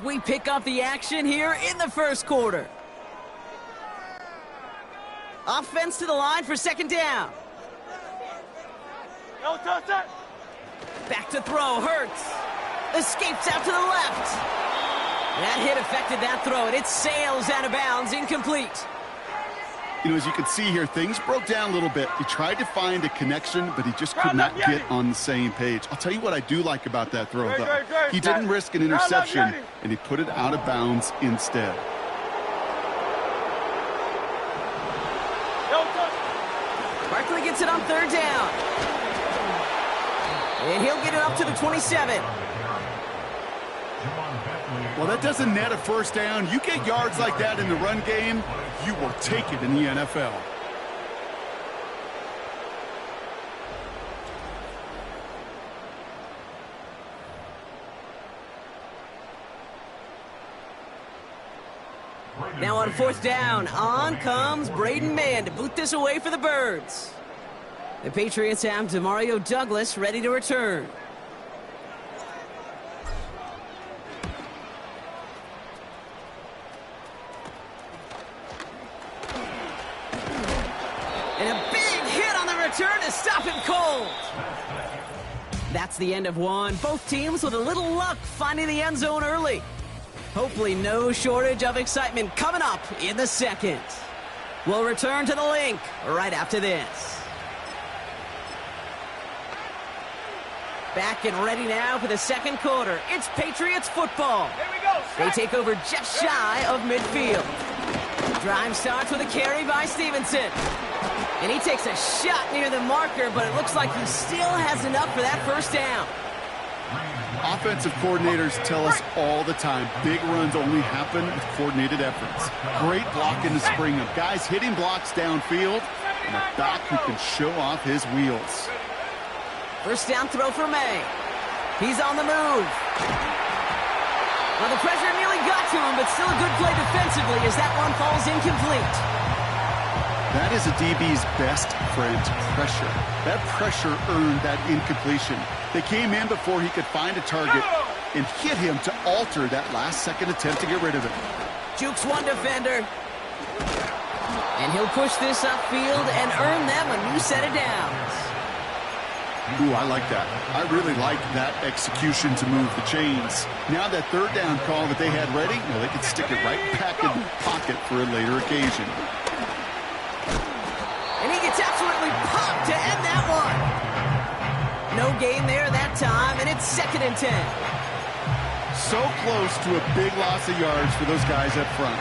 We pick up the action here in the first quarter. Offense to the line for second down. Back to throw, Hurts. Escapes out to the left. That hit affected that throw, and it sails out of bounds, incomplete. You know, as you can see here, things broke down a little bit. He tried to find a connection, but he just could not get on the same page. I'll tell you what I do like about that throw, though. He didn't risk an interception, and he put it out of bounds instead. Barkley gets it on third down. And he'll get it up to the 27. Well, that doesn't net a first down. You get yards like that in the run game, you will take it in the NFL. Now on fourth down, on comes Braden Mann to boot this away for the Birds. The Patriots have Demario Douglas ready to return. And a big hit on the return to stop him cold. That's the end of one. Both teams with a little luck finding the end zone early. Hopefully no shortage of excitement coming up in the second. We'll return to the link right after this. Back and ready now for the second quarter. It's Patriots football. Here we go. They take over just shy of midfield. Drive starts with a carry by Stevenson. And he takes a shot near the marker, but it looks like he still has enough for that first down. Offensive coordinators tell us all the time, big runs only happen with coordinated efforts. Great block in the spring of guys hitting blocks downfield, and a back who can show off his wheels. First down throw for May. He's on the move. Well, the pressure nearly got to him, but still a good play defensively as that one falls incomplete. That is a DB's best friend, pressure. That pressure earned that incompletion. They came in before he could find a target and hit him to alter that last-second attempt to get rid of it. Jukes one defender. And he'll push this upfield and earn them a new set of downs. Ooh, I like that. I really like that execution to move the chains. Now that third down call that they had ready, well, they could stick it right back in the pocket for a later occasion. And he gets absolutely popped to end that one. No gain there that time, and it's 2nd and 10. So close to a big loss of yards for those guys up front.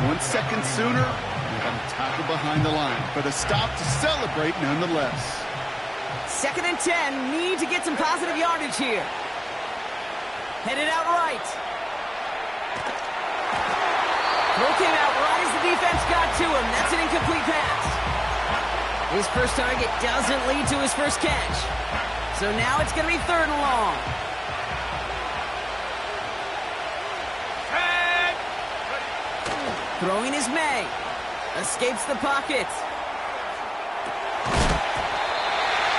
1 second sooner, they got a tackle behind the line, but a stop to celebrate nonetheless. 2nd and 10, need to get some positive yardage here. Headed out right. Throw came out right as the defense got to him. That's an incomplete pass. His first target doesn't lead to his first catch. So now it's going to be 3rd and long. Throwing is May. Escapes the pocket.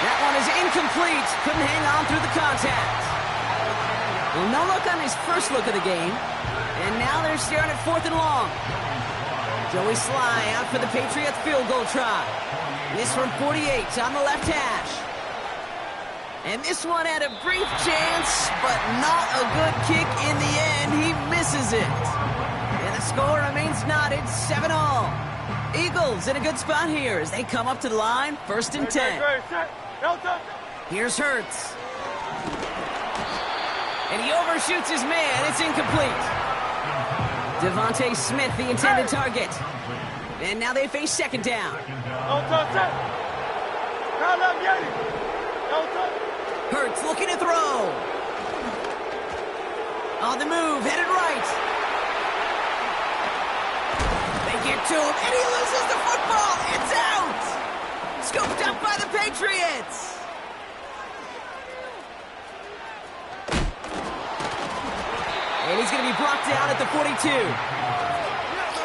That one is incomplete. Couldn't hang on through the contact. Well, no look on his first look of the game. And now they're staring at 4th and long. Joey Sly out for the Patriots field goal try. This from 48 on the left hash. And this one had a brief chance, but not a good kick in the end. He misses it. And the score remains knotted 7-all. Eagles in a good spot here as they come up to the line, 1st and 10. Here's Hurts. And he overshoots his man. It's incomplete. Devontae Smith, the intended target. And now they face 2nd down. Hurts looking to throw. On the move, headed right. They get to him, and he loses the football. It's out. Scooped up by the Patriots. And he's going to be brought down at the 42.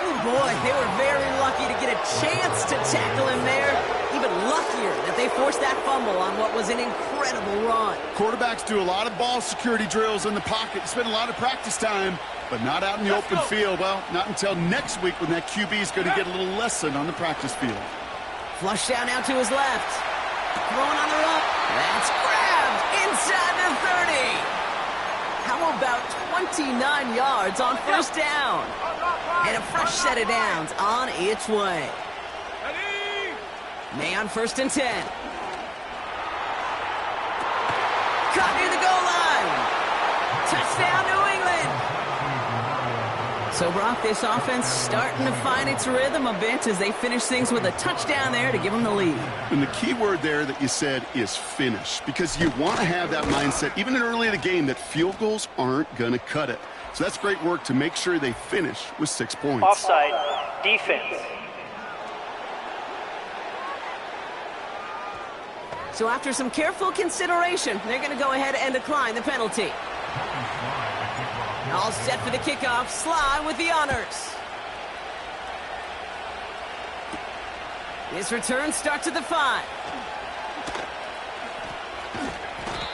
Oh, boy, they were very lucky to get a chance to tackle him there. Even luckier that they forced that fumble on what was an incredible run. Quarterbacks do a lot of ball security drills in the pocket, spend a lot of practice time but not out in the open field. Well, not until next week when that QB is going to get a little lesson on the practice field. Flush down now to his left. Thrown on the run. That's grabbed inside the 30. How about 29 yards on first down? And a fresh set of downs on its way. May on 1st and 10. Caught near the goal line. Touchdown, New England. So, Brock, this offense starting to find its rhythm a bit as they finish things with a touchdown there to give them the lead. And the key word there that you said is finish, because you want to have that mindset, even early in the game, that field goals aren't going to cut it. So that's great work to make sure they finish with 6 points. Offside, defense. So after some careful consideration, they're going to go ahead and decline the penalty. All set for the kickoff. Sly with the honors. This return starts at the 5.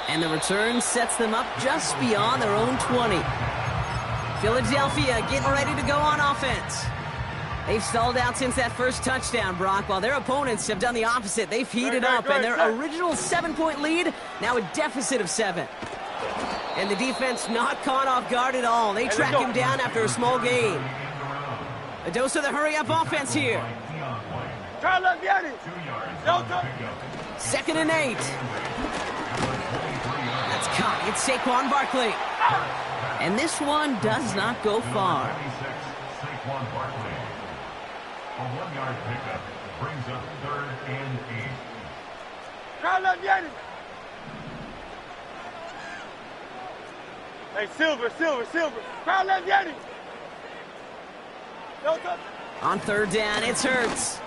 And the return sets them up just beyond their own 20. Philadelphia getting ready to go on offense. They've stalled out since that first touchdown, Brock, while their opponents have done the opposite. They've heated up, and their original 7-point lead, now a deficit of 7. And the defense not caught off guard at all. They track him down after a small gain. A dose of the hurry-up offense here. 2nd and 8. That's caught. It's Saquon Barkley. And this one does not go far. A 1-yard pickup brings up 3rd and 8. Hey, Silver. Crowd left Yeti. On 3rd down, it's Hurts.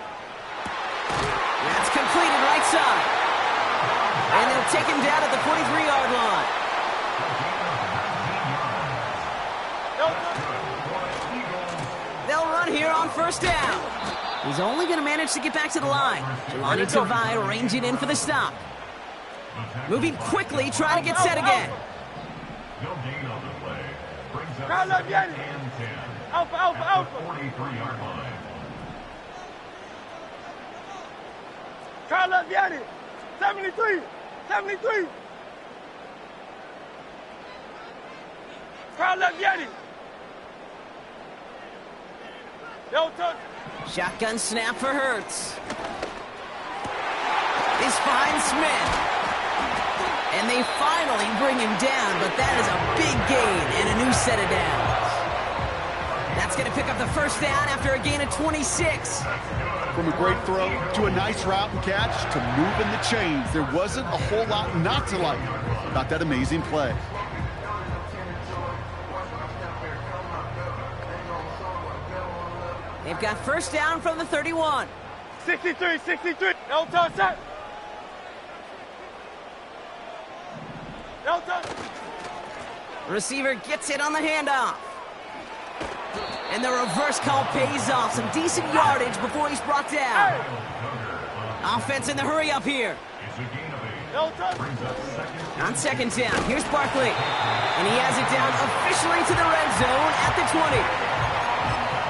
That's completed right side. And they'll take him down at the 43-yard line. They'll run here on 1st down. He's only going to manage to get back to the line. Jelani Tavai ranging in for the stop. Moving quickly, trying to get set again. No gain on the play. Brings up Crowd left 2nd Yeti. and 10. Alpha. 43-yard line. Crowd left Yeti. 73. Crowd left Yeti. Shotgun snap for Hurts. This finds Smith. And they finally bring him down, but that is a big gain and a new set of downs. That's going to pick up the 1st down after a gain of 26. From a great throw to a nice route and catch to moving the chains, there wasn't a whole lot not to like about that amazing play. They've got 1st down from the 31. 63. No touch. Receiver gets it on the handoff. And the reverse call pays off. Some decent yardage before he's brought down. Offense in the hurry up here. On 2nd down, here's Barkley. And he has it down officially to the red zone at the 20.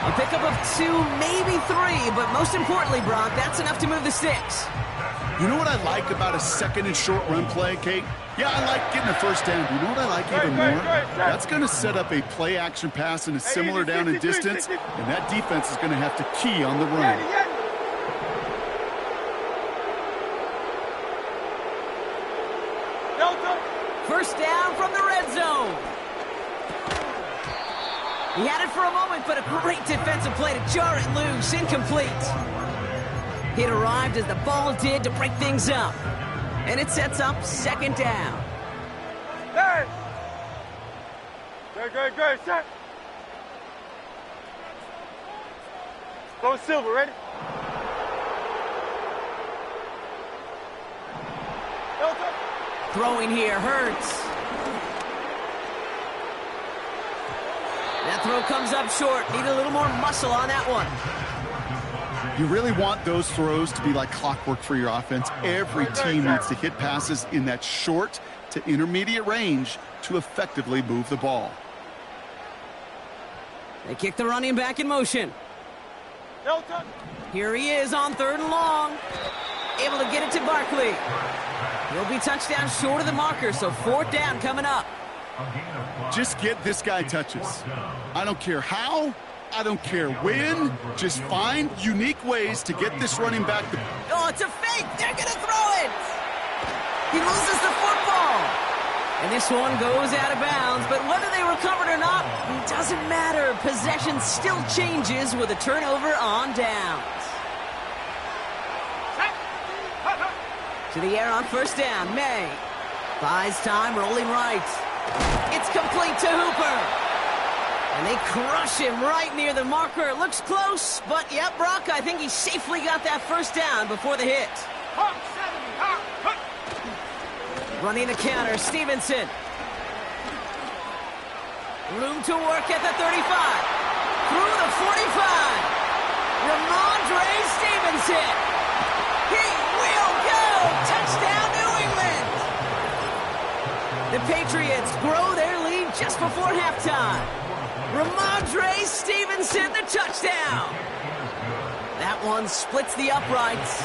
A pickup of 2, maybe 3, but most importantly, Brock, that's enough to move the sticks. You know what I like about a 2nd and short run play, Kate? Yeah, I like getting a 1st down. But you know what I like even more? That's going to set up a play action pass in a similar down and distance, and that defense is going to have to key on the run. 1st down from the red zone. He had it for a moment, but a great defensive play to jar it loose. Incomplete. It arrived as the ball did to break things up. And it sets up 2nd down. Hey! Good, set. Go Silver, ready? Throwing here, Hurts. That throw comes up short. Need a little more muscle on that one. You really want those throws to be like clockwork for your offense. Every team needs to hit passes in that short to intermediate range to effectively move the ball. They kick the running back in motion. No touch. Here he is on 3rd and long. Able to get it to Barkley. He'll be touchdown short of the marker, so 4th down coming up. Just get this guy touches. I don't care how, I don't care when. Just find unique ways to get this running back the... Oh, it's a fake. They're going to throw it. He loses the football. And this one goes out of bounds, but whether they recovered or not, it doesn't matter. Possession still changes with a turnover on downs. To the air on 1st down, May. Buys time, rolling right. It's complete to Hooper. And they crush him right near the marker. It looks close, but yep, Brock, I think he safely got that 1st down before the hit. Running a counter, Stevenson. Room to work at the 35. Through the 45. Ramondre Stevenson. He will go. Touchdown, New England. The Patriots grow their lead just before halftime. Ramondre Stevenson, the touchdown. That one splits the uprights.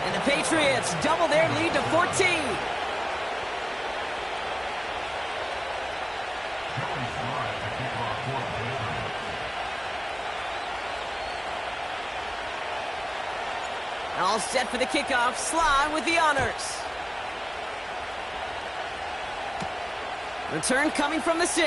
And the Patriots double their lead to 14. All set for the kickoff. Sly with the honors. Return coming from the 6.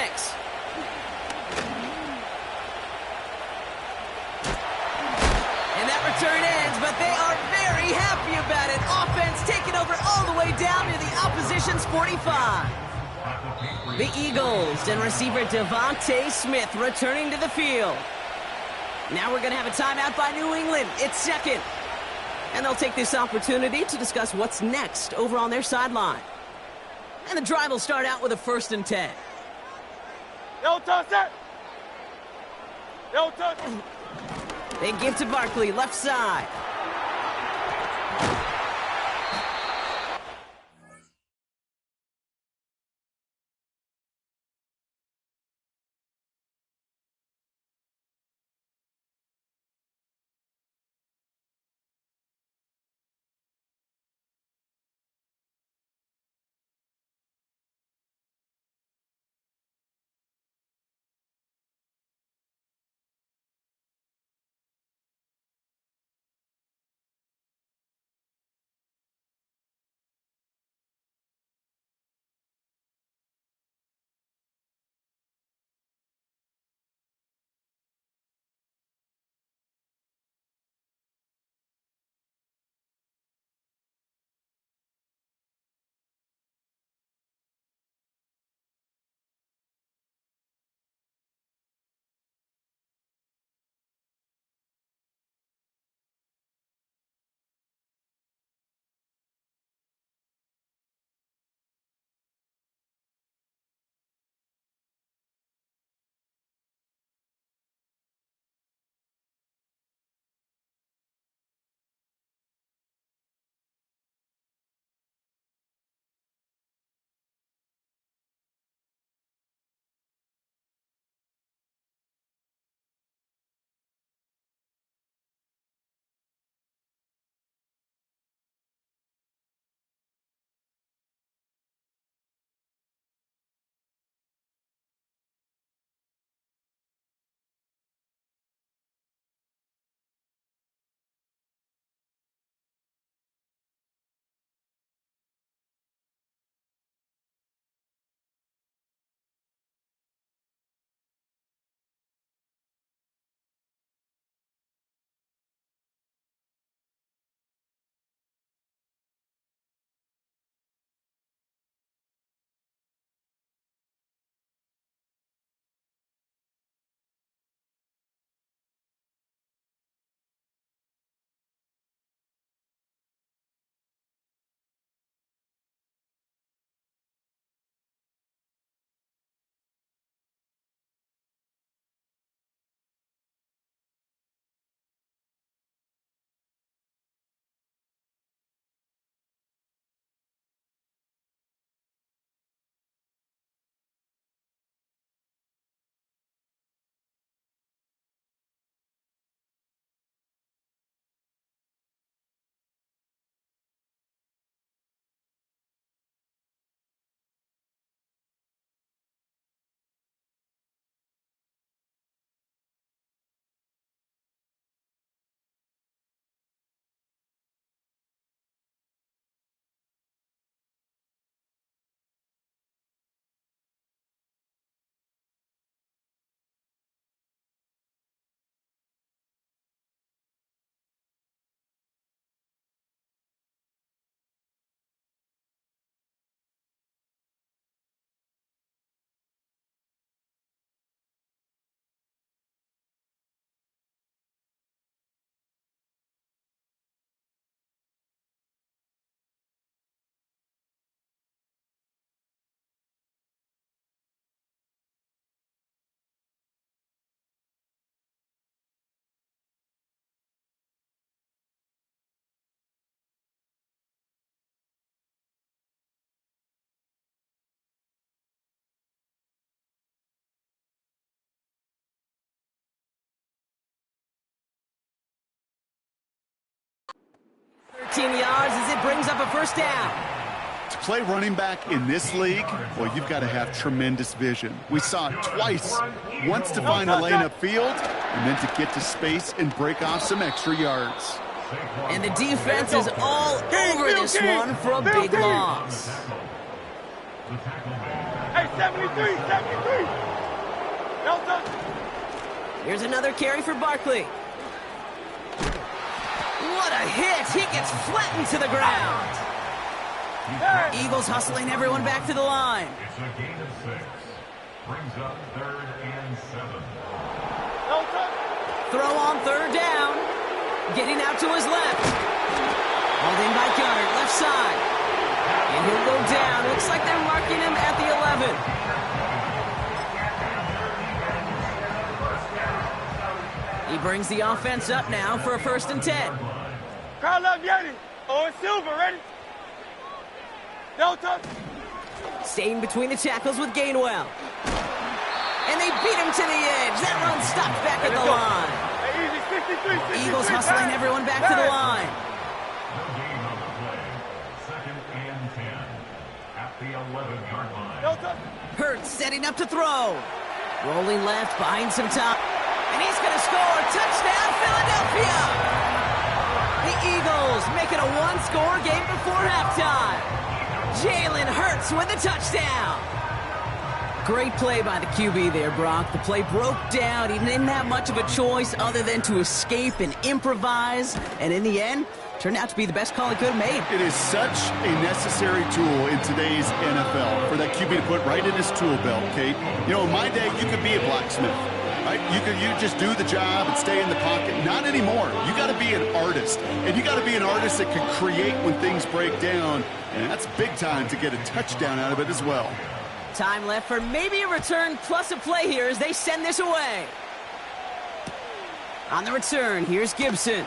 And that return ends, but they are very happy about it. Offense taking over all the way down to the opposition's 45. The Eagles and receiver Devontae Smith returning to the field. Now we're going to have a timeout by New England. It's 2nd. And they'll take this opportunity to discuss what's next over on their sideline. And the drive will start out with a 1st and 10. No touch that. No touch. They give to Barkley, left side. it brings up a first down. To play running back in this league, well, you've got to have tremendous vision. We saw it twice. Once to find a lane upfield, and then to get to space and break off some extra yards. And the defense is all over this one for a big loss. Hey, 73, 73. No touch. Here's another carry for Barkley. What a hit! He gets flattened to the ground. Eagles hustling everyone back to the line. It's a gain of 6. Brings up 3rd and 7. No touch. Throw on 3rd down. Getting out to his left. Holding by Gunner, left side. And he'll go down. Looks like they're marking him at the 11. He brings the offense up now for a 1st and 10. Crowd love Yeti. Oh, it's Silver. Ready? No touch. Staying between the tackles with Gainwell. And they beat him to the edge. That run stopped back at the line. Hey, easy, 63, 63. Eagles hustling everyone back to the line. No gain on the play. 2nd and 10. At the 11-yard line. No touch. Hurts setting up to throw. Rolling left, behind some time. And he's going to score. Touchdown, Philadelphia! The Eagles make it a one-score game before halftime. Jalen Hurts with a touchdown. Great play by the QB there, Brock. The play broke down. He didn't have much of a choice other than to escape and improvise. And in the end, turned out to be the best call he could have made. It is such a necessary tool in today's NFL for that QB to put right in his tool belt, Kate. You know, in my day, you could be a blacksmith. Right? You just do the job and stay in the pocket. Not anymore. You got to be an artist. And you got to be an artist that can create when things break down. And that's big time to get a touchdown out of it as well. Time left for maybe a return plus a play here as they send this away. On the return, here's Gibson.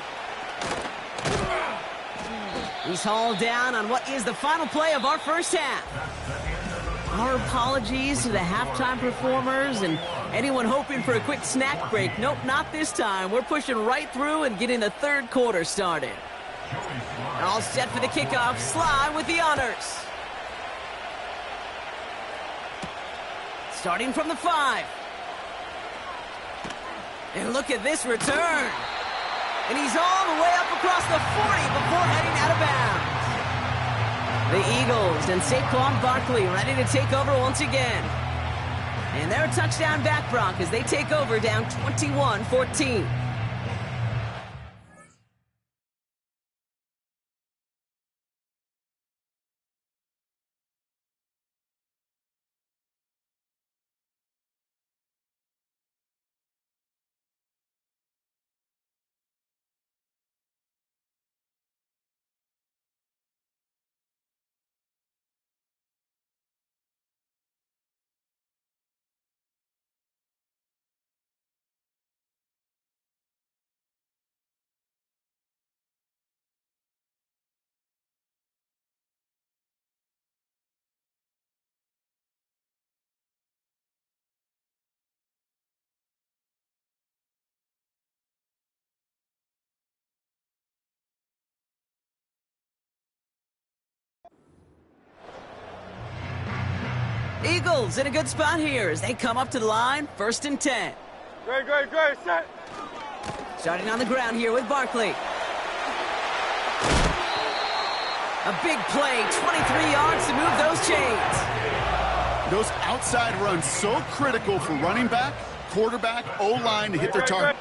He's hauled down on what is the final play of our first half. Our apologies to the halftime performers and anyone hoping for a quick snack break. Nope, not this time. We're pushing right through and getting the 3rd quarter started. All set for the kickoff. Sly with the honors. Starting from the 5. And look at this return. And he's all the way up across the 40 before heading out of bounds. The Eagles and Saquon Barkley ready to take over once again. And they're a touchdown back, Brock, as they take over down 21-14. Eagles in a good spot here as they come up to the line, 1st and 10. Great, set. Starting on the ground here with Barkley. A big play, 23 yards to move those chains. Those outside runs so critical for running back, quarterback, O-line to hit their target.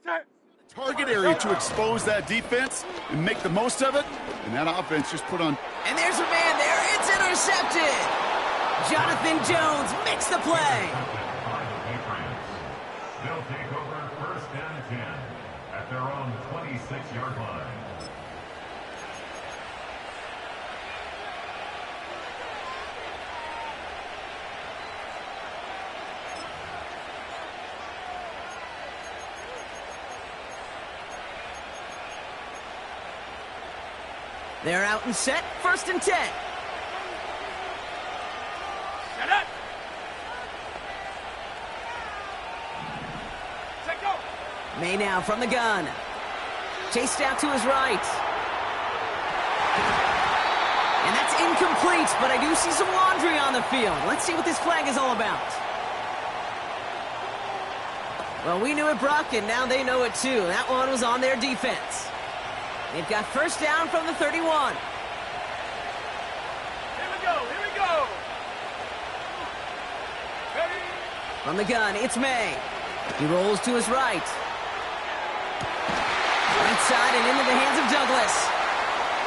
set. Target area to expose that defense and make the most of it. And that offense just put on. And there's a man there. It's intercepted. Jonathan Jones makes the play. They'll take over 1st and 10 at their own 26-yard line. They're out and set. 1st and 10. Set up. Set go. May now from the gun. Chased out to his right. And that's incomplete, but I do see some laundry on the field. Let's see what this flag is all about. Well, we knew it, Brock, and now they know it too. That one was on their defense. They've got 1st down from the 31. Here we go. Here we go. Ready? From the gun, it's May. He rolls to his right. Right side and into the hands of Douglas.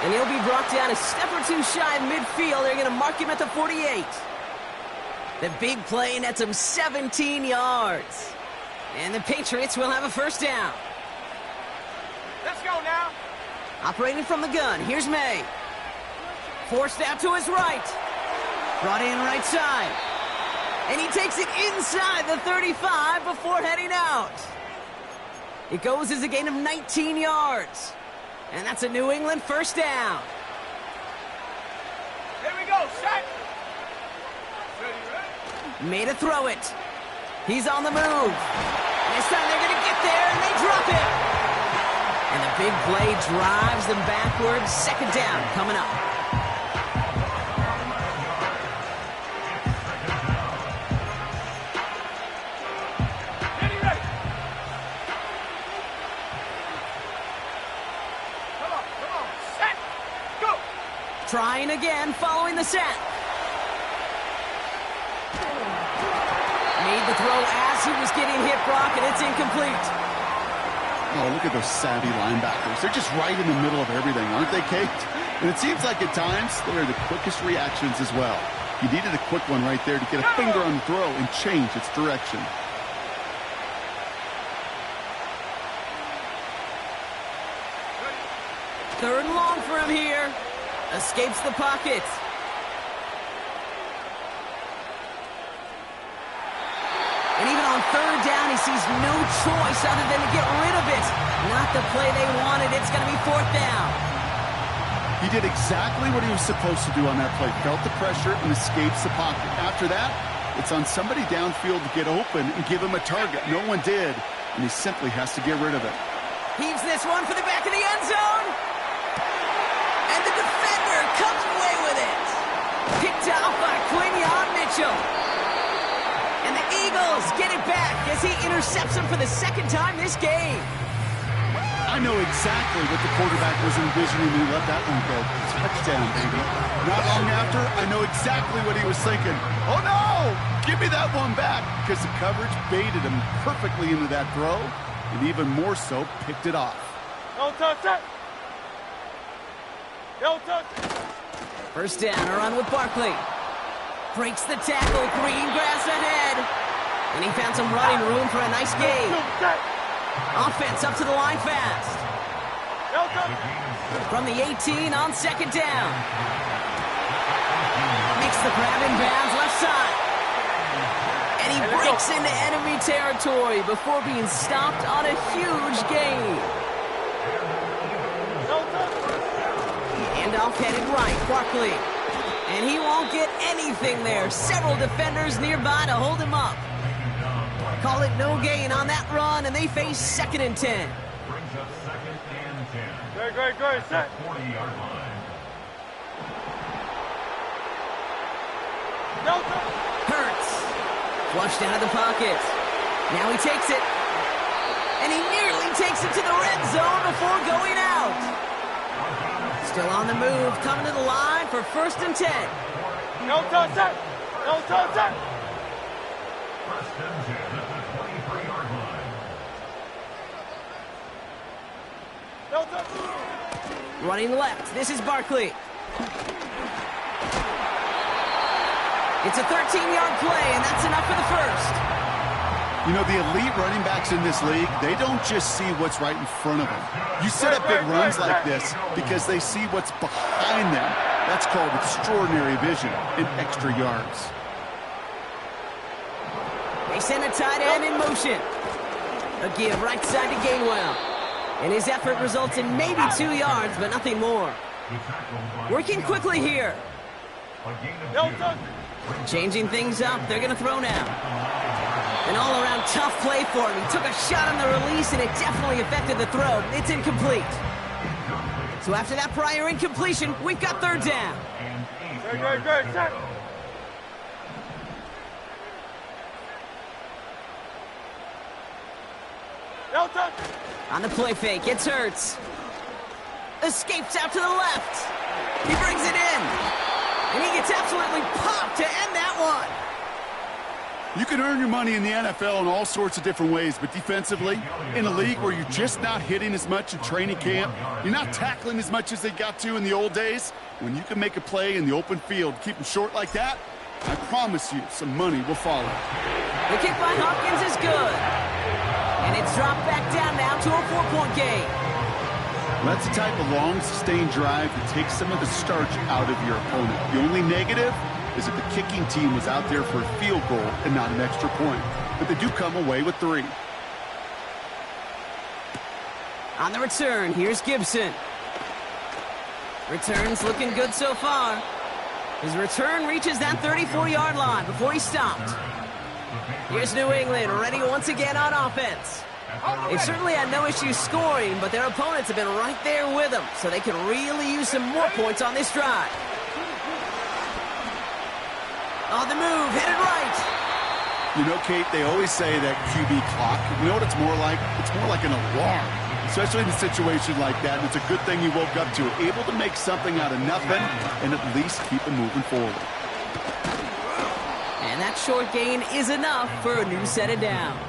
And he'll be brought down a step or two shy of midfield. They're going to mark him at the 48. The big play nets him 17 yards. And the Patriots will have a 1st down. Let's go now. Operating from the gun, here's May. Forced out to his right. Brought in right side. And he takes it inside the 35 before heading out. It goes as a gain of 19 yards. And that's a New England 1st down. Here we go. Set. Ready, ready. May to throw it. He's on the move. This time they're going to get there, and they drop it. And the big play drives them backwards. 2nd down coming up. Ready, ready. Come on. Set. Go. Trying again, following the set. Made the throw as he was getting hit, Brock, and it's incomplete. Oh, look at those savvy linebackers. They're just right in the middle of everything, aren't they, Kate? And it seems like at times they're the quickest reactions as well. You needed a quick one right there to get a finger on the throw and change its direction. Third and long for him here. Escapes the pocket. And even on 3rd down, he sees no choice other than to get rid of it. Not the play they wanted. It's going to be 4th down. He did exactly what he was supposed to do on that play. Felt the pressure and escapes the pocket. After that, it's on somebody downfield to get open and give him a target. No one did, and he simply has to get rid of it. Heaves this one for the back of the end zone. And the defender comes away with it. Picked off by Quinyon Mitchell. And the Eagles get it back as he intercepts him for the 2nd time this game. I know exactly what the quarterback was envisioning when he let that one go. Touchdown, baby. Not long after, I know exactly what he was thinking. Oh, no! Give me that one back! Because the coverage baited him perfectly into that throw, and even more so, picked it off. Don't touch that. Don't touch it. 1st down, a run with Barkley. Breaks the tackle, green grass ahead. And he found some running room for a nice gain. Offense up to the line fast. From the 18 on 2nd down. Makes the grab in bounds left side. And he breaks into enemy territory before being stopped on a huge gain. Handoff headed right, Barkley. And he won't get anything there. Several defenders nearby to hold him up. Call it no gain on that run, and they face 2nd and 10. Brings up 2nd and 10. Great. Set. 40-yard line. Hurts. Flushed out of the pocket. Now he takes it. And he nearly takes it to the red zone before going out. Still on the move, coming to the line for 1st and 10. Don't touch that. Don't touch that. 1st and 10 at the 23-yard line. No touch. Running left. This is Barkley. It's a 13-yard play, and that's enough for the first. You know, the elite running backs in this league, they don't just see what's right in front of them. You set up big runs like this because they see what's behind them. That's called extraordinary vision and extra yards. They send a tight end in motion. A give right side to Gainwell. And his effort results in maybe 2 yards, but nothing more. Working quickly here. No touch. Changing things up. They're going to throw now. An all-around tough play for him. He took a shot on the release, and it definitely affected the throw. It's incomplete. So after that prior incompletion, we've got third down. Great. Check. No touch. On the play fake, it's Hurts. Escapes out to the left. He brings it in. And he gets absolutely popped to end that one. You can earn your money in the NFL in all sorts of different ways, but defensively, in a league where you're just not hitting as much in training camp, you're not tackling as much as they got to in the old days, when you can make a play in the open field, keep them short like that, I promise you some money will follow. The kick by Hopkins is good. And it's dropped back down now to a 4-point game. That's the type of long, sustained drive that takes some of the starch out of your opponent. The only negative is that the kicking team was out there for a field goal and not an extra point. But they do come away with 3. On the return, here's Gibson. Returns looking good so far. His return reaches that 34-yard line before he stopped. Here's New England, ready once again on offense. They've certainly had no issue scoring, but their opponents have been right there with them, so they can really use some more points on this drive. On the move, headed right. You know, Kate, they always say that QB clock. You know what it's more like? It's more like an alarm, especially in a situation like that. And it's a good thing you woke up to, able to make something out of nothing and at least keep it moving forward. And that short gain is enough for a new set of downs.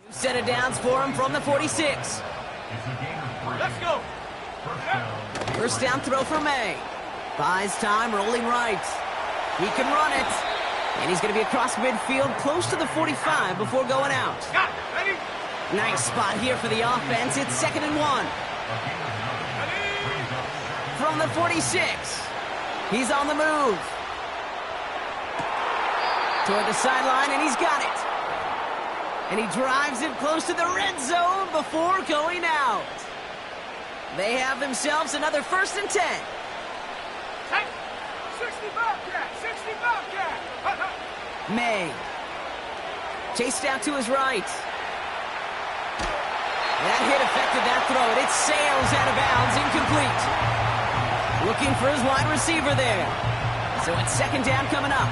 Set of downs for him from the 46. Let's go. First down throw for May. Buys time, rolling right. He can run it. And he's going to be across midfield, close to the 45 before going out. Got it. Ready? Nice spot here for the offense. It's 2nd and 1. From the 46. He's on the move. Toward the sideline, and he's got it. And he drives it close to the red zone before going out. They have themselves another 1st and 10. Take 60 Bobcat. 60 Bobcat. May. Chased out to his right. That hit affected that throw, and it sails out of bounds, incomplete. Looking for his wide receiver there. So it's 2nd down coming up.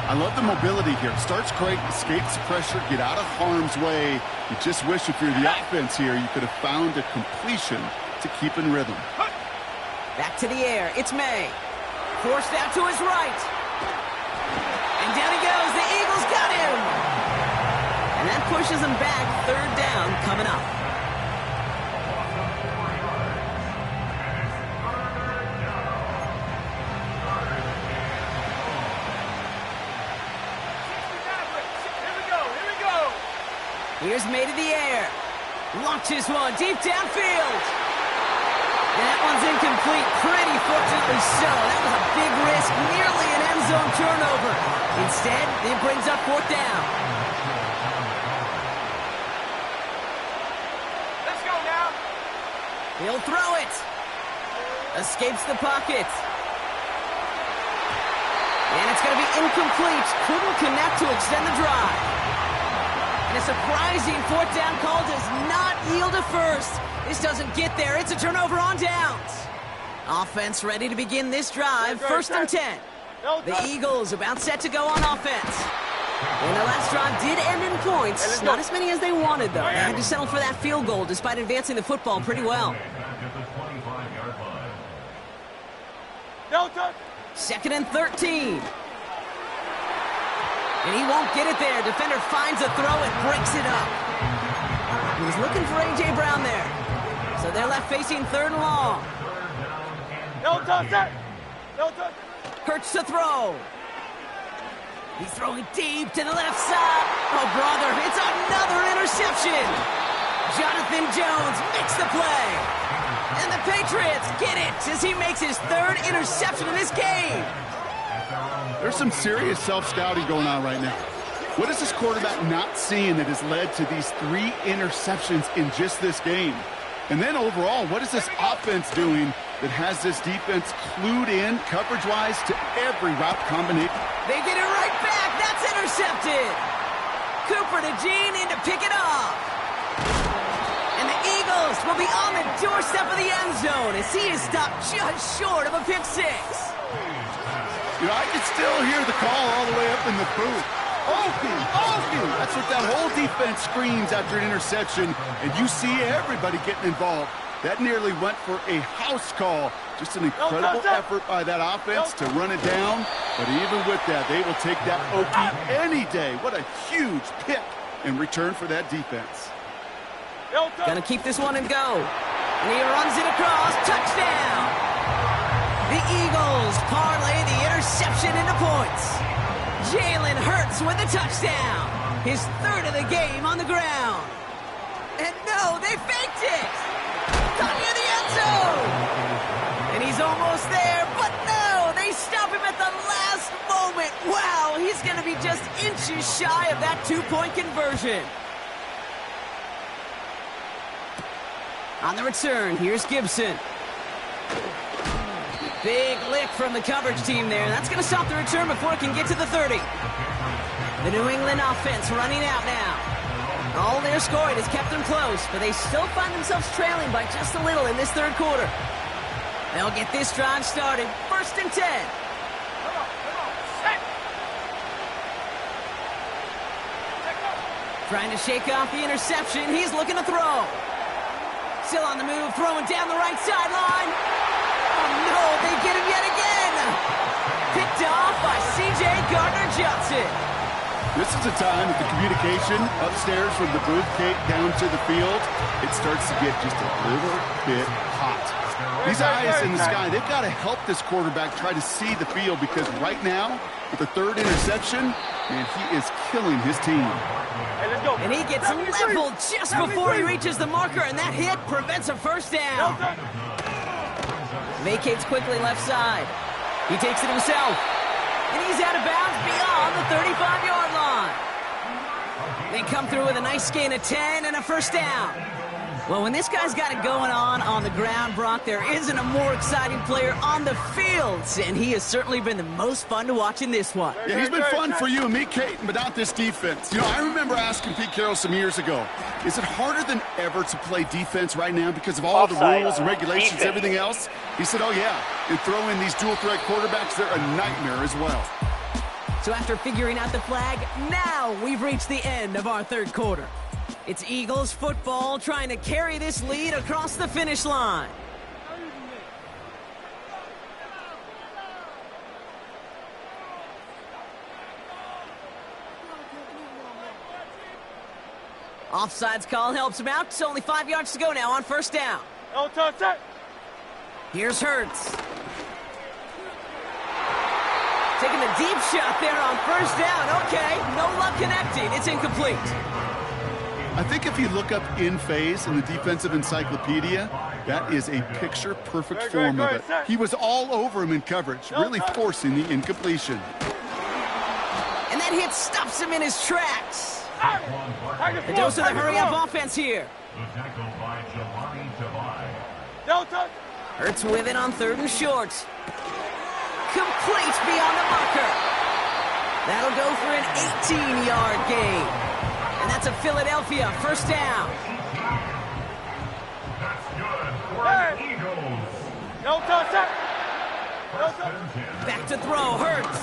I love the mobility here. Starts great, escapes pressure, get out of harm's way. You just wish if you're the offense here, you could have found a completion to keep in rhythm. Back to the air. It's May. Forced out to his right. And down he goes. The Eagles got him. And that pushes him back. 3rd down coming up. Here's May to the air. Launches one deep downfield. And that one's incomplete. Pretty fortunately so. That was a big risk. Nearly an end zone turnover. Instead, it brings up 4th down. Let's go now. He'll throw it. Escapes the pocket. And it's going to be incomplete. Couldn't connect to extend the drive. And a surprising fourth down call does not yield a first. This doesn't get there. It's a turnover on downs. Offense ready to begin this drive. First and 10. The Eagles about set to go on offense. And the last drive did end in points. Not as many as they wanted, though. They had to settle for that field goal despite advancing the football pretty well. Second and 13. And he won't get it there. Defender finds a throw and breaks it up. He was looking for A.J. Brown there. So they're left facing third and long. Hurts to throw. He's throwing deep to the left side. Oh, brother, it's another interception. Jonathan Jones makes the play. And the Patriots get it as he makes his third interception in this game. There's some serious self-scouting going on right now. What is this quarterback not seeing that has led to these 3 interceptions in just this game? And then overall, what is this offense doing that has this defense clued in coverage-wise to every route combination? They get it right back. That's intercepted. Cooper to Gene in to pick it up. And the Eagles will be on the doorstep of the end zone as he is stopped just short of a pick 6. You know, I can still hear the call all the way up in the booth. Okie, Okie! That's what that whole defense screams after an interception, and you see everybody getting involved. That nearly went for a house call. Just an incredible effort by that offense to run it down. But even with that, they will take that Okie any day. What a huge pick in return for that defense. Gonna keep this one and go. And he runs it across. Touchdown! The Eagles parlay the interception into points. Jalen Hurts with a touchdown. His third of the game on the ground. And no, they faked it. Got near the end zone. And he's almost there, but no, they stop him at the last moment. Wow, he's going to be just inches shy of that 2-point conversion. On the return, here's Gibson. Big lick from the coverage team there. That's going to stop the return before it can get to the 30. The New England offense running out now. All their scoring has kept them close, but they still find themselves trailing by just a little in this third quarter. They'll get this drive started. First and 10. Trying to shake off the interception. He's looking to throw. Still on the move, throwing down the right sideline. Oh, no, they get him yet again. Picked off by C.J. Gardner-Johnson. This is a time that the communication upstairs from the booth down to the field, it starts to get just a little bit hot. These eyes in the sky, they've got to help this quarterback try to see the field because right now, with the third interception, man, he is killing his team. And he gets leveled just before he reaches the marker, and that hit prevents a first down. Vacates quickly left side. He takes it himself. And he's out of bounds beyond the 35-yard line. They come through with a nice gain of 10 and a first down. Well, when this guy's got it going on the ground, Brock, there isn't a more exciting player on the field. And he has certainly been the most fun to watch in this one. Yeah, he's been fun for you and me, Caton, but not this defense. You know, I remember asking Pete Carroll some years ago, is it harder than ever to play defense right now because of all the rules and regulations, everything else? He said, oh, yeah. And throw in these dual-threat quarterbacks, they're a nightmare as well. So after figuring out the flag, now we've reached the end of our third quarter. It's Eagles football trying to carry this lead across the finish line. Offsides call helps him out. It's only 5 yards to go now on first down. Here's Hurts. Taking a deep shot there on first down. Okay, no luck connecting. It's incomplete. I think if you look up in phase in the defensive encyclopedia, that is a picture-perfect form of it. He was all over him in coverage, really forcing the incompletion. And that hit stops him in his tracks. A dose of the hurry-up offense here. Hurts with it on third and short. Complete beyond the marker. That'll go for an 18-yard gain. And And that's a Philadelphia first down. That's good for the Eagles. No touch. No touch. Back to throw, Hurts.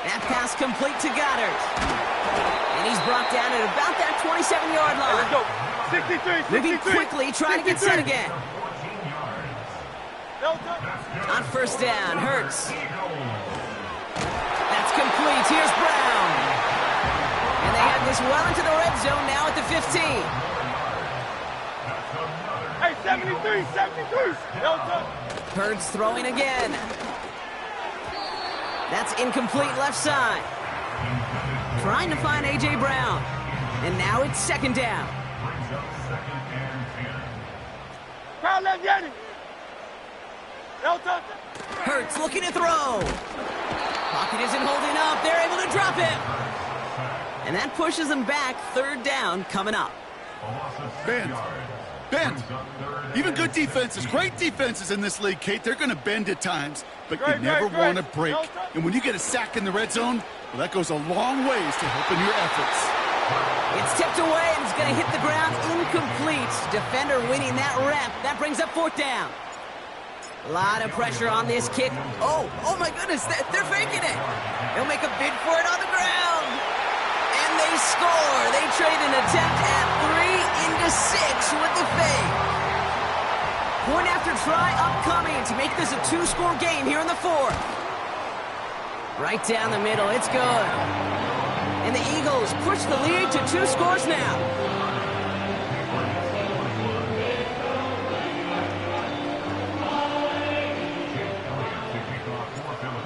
That pass complete to Goddard. And he's brought down at about that 27-yard Hey, let's line. go. 63, 63. Moving quickly, trying to get set again. No touch. On first down, Hurts. That's complete. Here's Brown. And they have this well into the red zone now at the 15. Hey, 73, 73. No touch. Hurts throwing again. That's incomplete left side. Trying to find A.J. Brown. And now it's second down. Crowd left, Yeti. No touch. Hurts looking to throw. Pocket isn't holding up. They're able to drop it. And that pushes them back. Third down coming up. Bend. Even good defenses, great defenses in this league, Kate, they're going to bend at times, but you never want to break. And when you get a sack in the red zone, well, that goes a long ways to helping your efforts. It's tipped away and it's going to hit the ground incomplete. Defender winning that rep. That brings up fourth down. A lot of pressure on this kick. Oh my goodness, they're faking it. They'll make a bid for it on the ground. And they score. They trade an attempt at 3 into 6 with the fake. Point after try upcoming to make this a 2-score game here in the fourth. Right down the middle, it's good. And the Eagles push the lead to 2 scores now.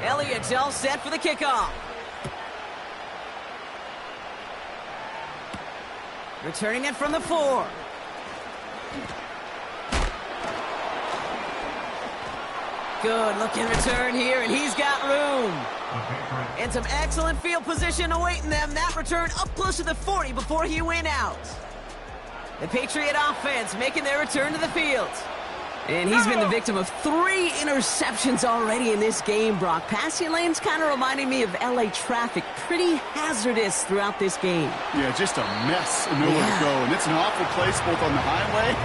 Elliott's all set for the kickoff. Returning it from the 4. Good looking return here, and he's got room. And some excellent field position awaiting them. That return up close to the 40 before he went out. The Patriot offense making their return to the field. And he's been the victim of 3 interceptions already in this game, Brock. Passing lanes kind of reminding me of LA traffic. Pretty hazardous throughout this game. Yeah, just a mess and nowhere to go. And it's an awful place both on the highway.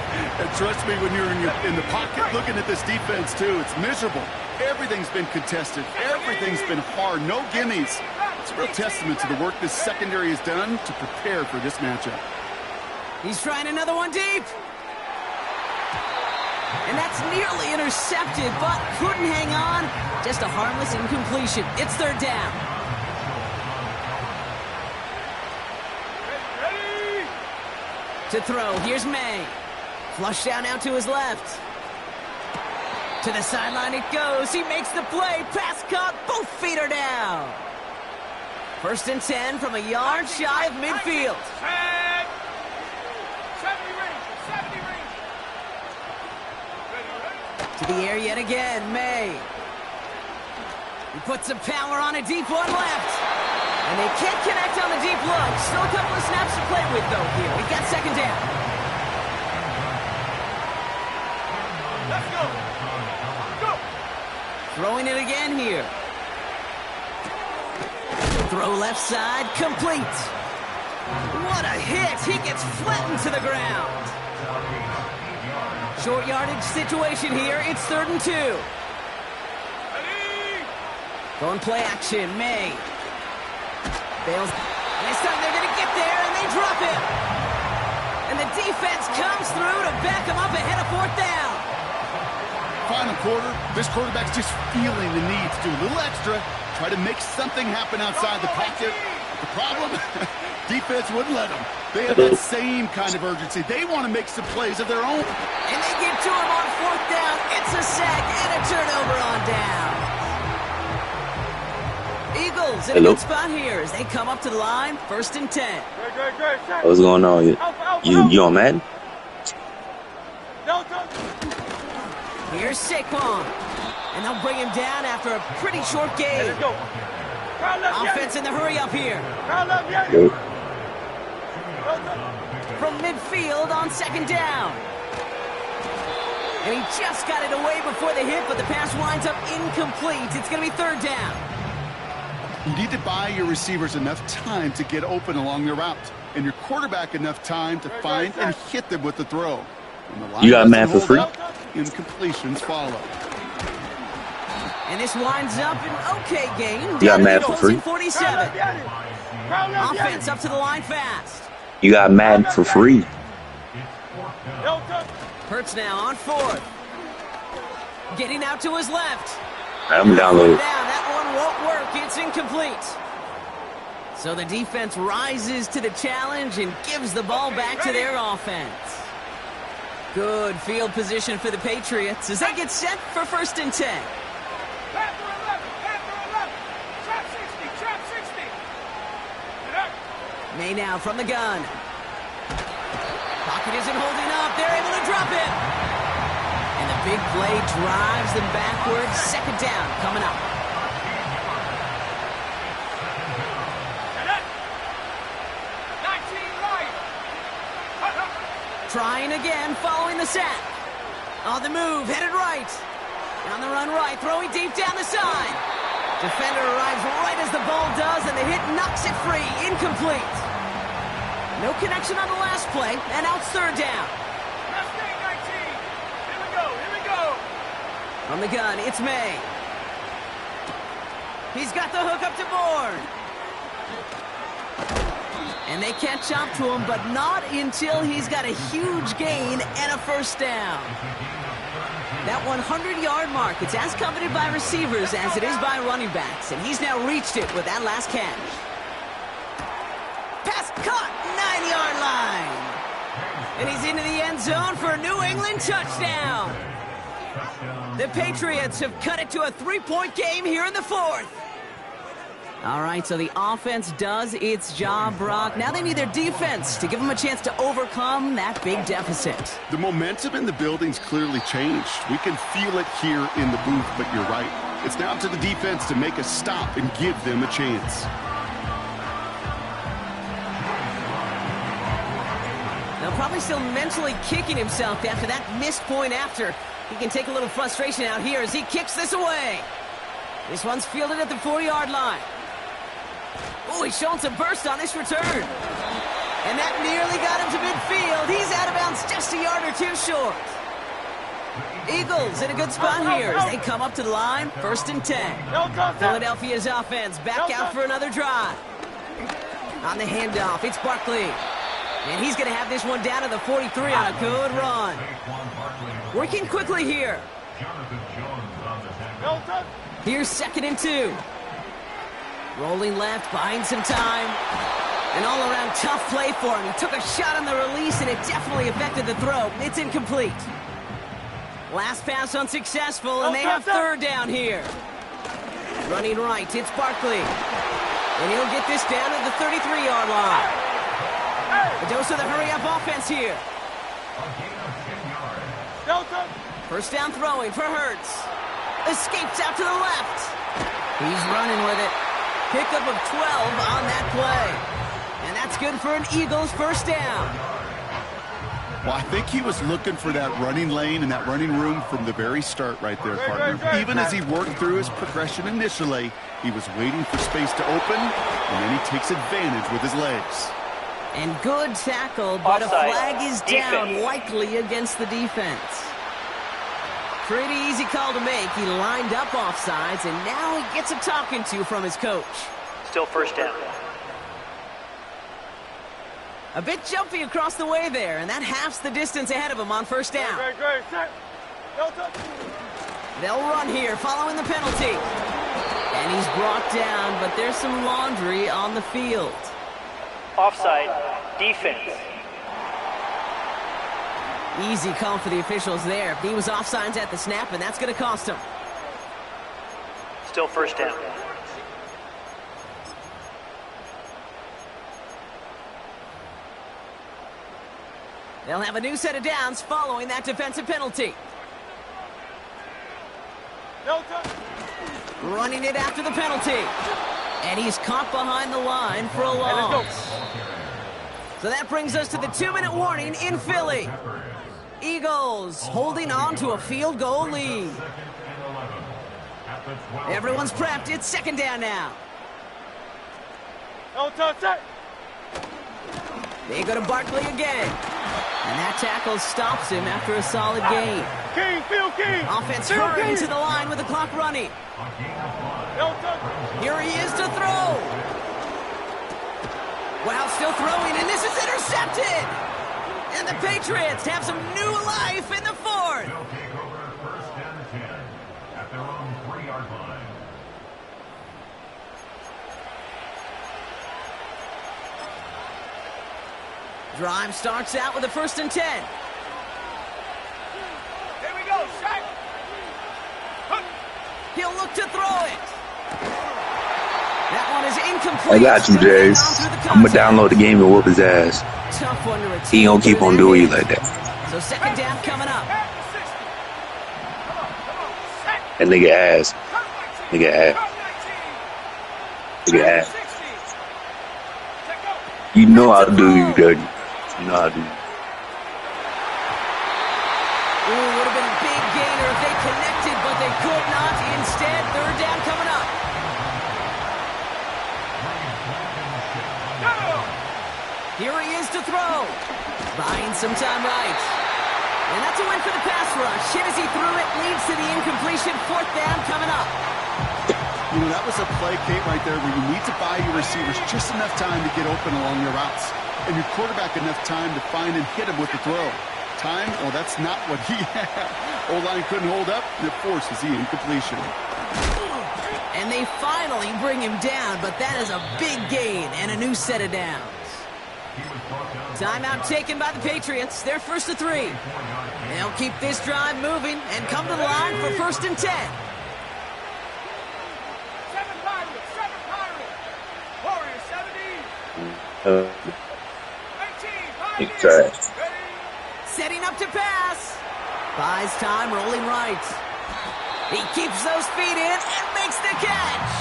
And trust me, when you're in the pocket looking at this defense, too, it's miserable. Everything's been contested. Everything's been hard. No gimmies. It's a real testament to the work this secondary has done to prepare for this matchup. He's trying another one deep. And that's nearly intercepted, but couldn't hang on. Just a harmless incompletion. It's third down. Ready. To throw, here's May. Flush down out to his left. To the sideline it goes. He makes the play. Pass caught. Both feet are down. First and 10 from a yard shy of midfield. 70 range. 70 range. To the air yet again, May. He puts some power on a deep one left. And they can't connect on the deep look. Still a couple of snaps to play with, though, here. We got second down. Let's go. Go. Throwing it again here. Throw left side, complete. What a hit. He gets flattened to the ground. Short yardage situation here. It's 3rd and 2. Ready. Going play action, May. Bails. This time they're going to get there, and they drop it. And the defense comes through to back them up ahead of 4th down. Final quarter, this quarterback's just feeling the need to do a little extra, try to make something happen outside the pocket. The problem? Defense wouldn't let them. They have that same kind of urgency. They want to make some plays of their own. And they get to him on 4th down. It's a sack and a turnover on down. Eagles in a good spot here as they come up to the line. 1st and 10. Great. What's going on? You on Madden? No touch. Here's Saquon. And they'll bring him down after a pretty short game. Let's go. Crowd left, Offense in the hurry up here. Crowd left, Yep. No touch. From midfield on 2nd down. And he just got it away before the hit, but the pass winds up incomplete. It's going to be 3rd down. You need to buy your receivers enough time to get open along their route, and your quarterback enough time to find and hit them with the throw. When the line You got man for doesn't free? hold up, incompletions follow. And this winds up an okay game. You got Down man to the for free? closing 47. Offense up to the line fast. You got Madden for free. Hurts now on 4th. Getting out to his left. I'm downloaded. Down. That one won't work. It's incomplete. So the defense rises to the challenge and gives the ball back to their offense. Good field position for the Patriots as they get set for 1st and 10. May now from the gun. Pocket isn't holding up. They're able to drop it. And the big play drives them backwards. 2nd down coming up. Trying again, following the sack. On the move, headed right. On the run right, throwing deep down the side. Defender arrives right as the ball does, and the hit knocks it free. Incomplete. No connection on the last play, and out 3rd down. Here we go. From the gun, it's May. He's got the hook up to Bourne. And they catch up to him, but not until he's got a huge gain and a 1st down. That 100-yard mark, it's as coveted by receivers as it is by running backs, and he's now reached it with that last catch. Pass caught, 9-yard line. And he's into the end zone for a New England touchdown. The Patriots have cut it to a 3-point game here in the 4th. All right, so the offense does its job, Brock. Now they need their defense to give them a chance to overcome that big deficit. The momentum in the building's clearly changed. We can feel it here in the booth, but you're right. It's now up to the defense to make a stop and give them a chance. Now probably still mentally kicking himself after that missed point after. He can take a little frustration out here as he kicks this away. This one's fielded at the 4-yard line. Oh, he's showing some burst on this return. And that nearly got him to midfield. He's out of bounds just a yard or 2 short. Eagles in a good spot here as they come up to the line. 1st and 10. Philadelphia's offense back out for another drive. On the handoff, it's Barkley. And he's going to have this one down to the 43 on a good run. Working quickly here. Here's 2nd and 2. Rolling left, buying some time. An all-around tough play for him. He took a shot on the release, and it definitely affected the throw. It's incomplete. Last pass unsuccessful, and they have 3rd down here. Running right, it's Barkley. And he'll get this down to the 33-yard line. A dose of the hurry-up offense here. 1st down throwing for Hurts. Escapes out to the left. He's running with it. Pickup of 12 on that play. And that's good for an Eagles 1st down. Well, I think he was looking for that running lane and that running room from the very start right there, partner. Even as he worked through his progression initially, he was waiting for space to open, and then he takes advantage with his legs. And good tackle, but Offside. a flag is down, Defense. likely against the defense. Pretty easy call to make. He lined up offsides, and now he gets a talking to from his coach. Still 1st down. A bit jumpy across the way there, and that halves the distance ahead of him on 1st down. They'll run here following the penalty. And he's brought down, but there's some laundry on the field. Offside. Defense. Easy call for the officials there. He was offsides at the snap, and that's going to cost him. Still 1st down. They'll have a new set of downs following that defensive penalty. Running it after the penalty. And he's caught behind the line for a loss. So that brings us to the 2-minute warning in Philly. Eagles holding on to a field goal lead. Everyone's prepped. It's 2nd down now. No touch it. They go to Barkley again. And that tackle stops him after a solid gain. King, Phil King. Offense Phil hurrying King. to the line with the clock running. No touch it. Here he is to throw. Wow, still throwing, and this is intercepted. And the Patriots have some new life in the fourth. They'll take over first and 10 at their own 3-yard line. Drive starts out with a 1st and 10. Here we go, Shaq. He'll look to throw it. That one is incomplete. I got you, Jace. I'm gonna download the game and whoop his ass. Tough one to retain. He don't keep on doing you like that. So 2nd down coming up. That nigga ass. Nigga ass. Nigga ass. You know I'll do you dirty. You know I'll do you. Ooh, would have been a big gainer if they connected, but they could not. Instead, 3rd down coming up. Here he is to throw. Buying some time right. And that's a win for the pass rush. Hit as he threw it, leads to the incompletion. 4th down coming up. You know, that was a play, Kate, right there where you need to buy your receivers just enough time to get open along your routes. And your quarterback enough time to find and hit him with the throw. Time? Well, that's not what he had. O-line couldn't hold up, and it forces the incompletion. And they finally bring him down, but that is a big gain and a new set of downs. Timeout taken by the Patriots. They're 1st and 3. They'll keep this drive moving and come to the line for 1st and 10. 7 Pirates, 7 Pirates. Warriors, 17. 18 Pirates. Setting up to pass. Buys time, rolling right. He keeps those feet in and makes the catch.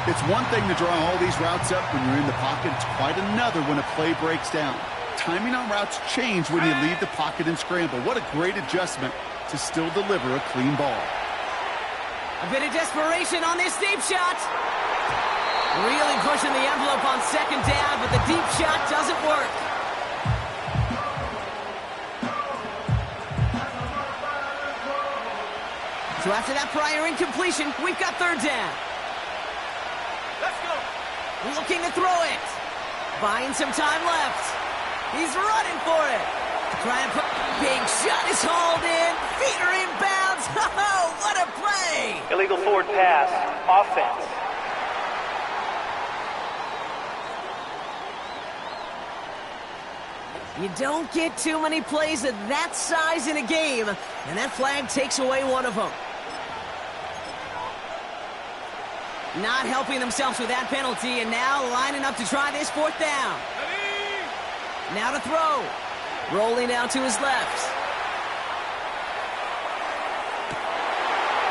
It's one thing to draw all these routes up when you're in the pocket. It's quite another when a play breaks down. Timing on routes change when you leave the pocket and scramble. What a great adjustment to still deliver a clean ball. A bit of desperation on this deep shot. Really pushing the envelope on 2nd down, but the deep shot doesn't work. So after that prior incompletion, we've got 3rd down. Let's go. Looking to throw it. Buying some time left. He's running for it. Trying to put... Big shot is hauled in. Feet are inbounds. Oh, what a play. Illegal forward pass. Offense. You don't get too many plays of that size in a game, and that flag takes away one of them. Not helping themselves with that penalty, and now lining up to try this 4th down. Now to throw. Rolling out to his left.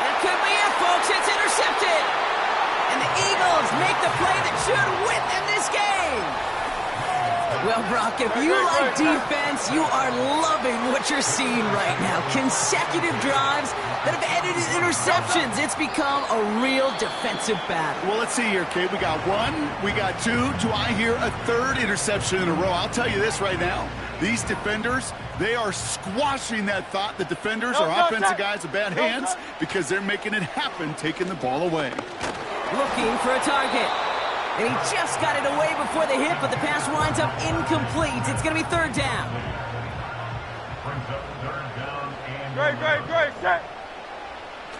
That could be it, folks. It's intercepted. And the Eagles make the play that should win them this game. Well, Brock, if you like defense, you are loving what you're seeing right now. Consecutive drives that have ended in interceptions. It's become a real defensive battle. Well, let's see here, Kate. We got 1, we got 2. Do I hear a 3rd interception in a row? I'll tell you this right now. These defenders, they are squashing that thought. The defenders are offensive guys with bad hands because they're making it happen, taking the ball away. Looking for a target. And he just got it away before the hit, but the pass winds up incomplete. It's going to be 3rd down. Brings up 3rd down and... Great. Set.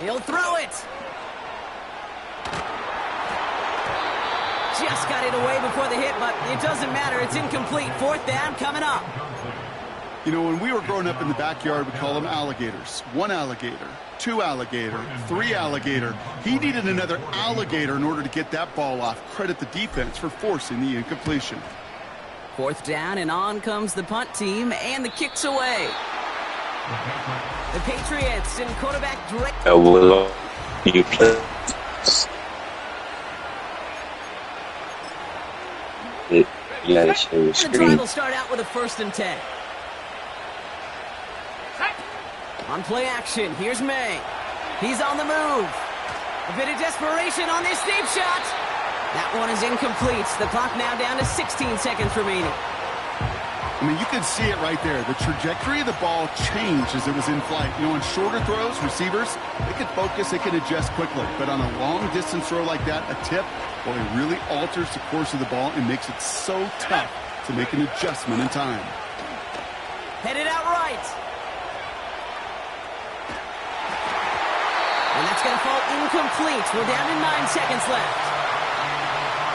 He'll throw it. Just got it away before the hit, but it doesn't matter. It's incomplete. 4th down coming up. You know, when we were growing up in the backyard, we call them alligators. 1 alligator, 2 alligator, 3 alligator. He needed another alligator in order to get that ball off. Credit the defense for forcing the incompletion. 4th down, and on comes the punt team, and the kick's away. The Patriots and quarterback Drake. Will you play? Yeah, it shows The drive will start out with a 1st and 10. On play action, here's May. He's on the move. A bit of desperation on this deep shot. That one is incomplete. The clock now down to 16 seconds remaining. I mean, you can see it right there. The trajectory of the ball changed as it was in flight. You know, on shorter throws, receivers, they can focus, they can adjust quickly. But on a long-distance throw like that, a tip, well, it really alters the course of the ball and makes it so tough to make an adjustment in time. Headed out right. And that's going to fall incomplete. We're down to 9 seconds left.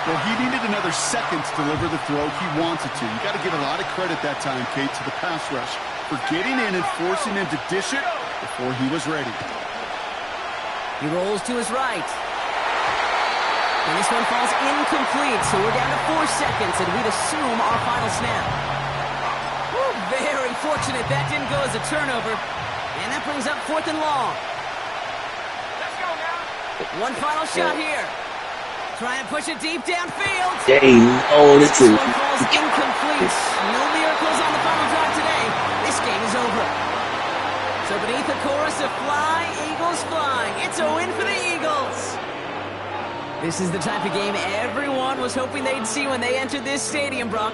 Well, he needed another second to deliver the throw he wanted to. You got to give a lot of credit that time, Kate, to the pass rush for getting in and forcing him to dish it before he was ready. He rolls to his right. And this one falls incomplete, so we're down to 4 seconds, and we'd assume our final snap. Woo, very fortunate that didn't go as a turnover. And that brings up 4th and long. Let's go now. One final shot here. Try and push it deep downfield. Dang, oh, this This is one falls incomplete. No miracles on the final drive today. This game is over. So beneath the chorus of Fly, Eagles Fly, it's a win for the Eagles. This is the type of game everyone was hoping they'd see when they entered this stadium, Brock.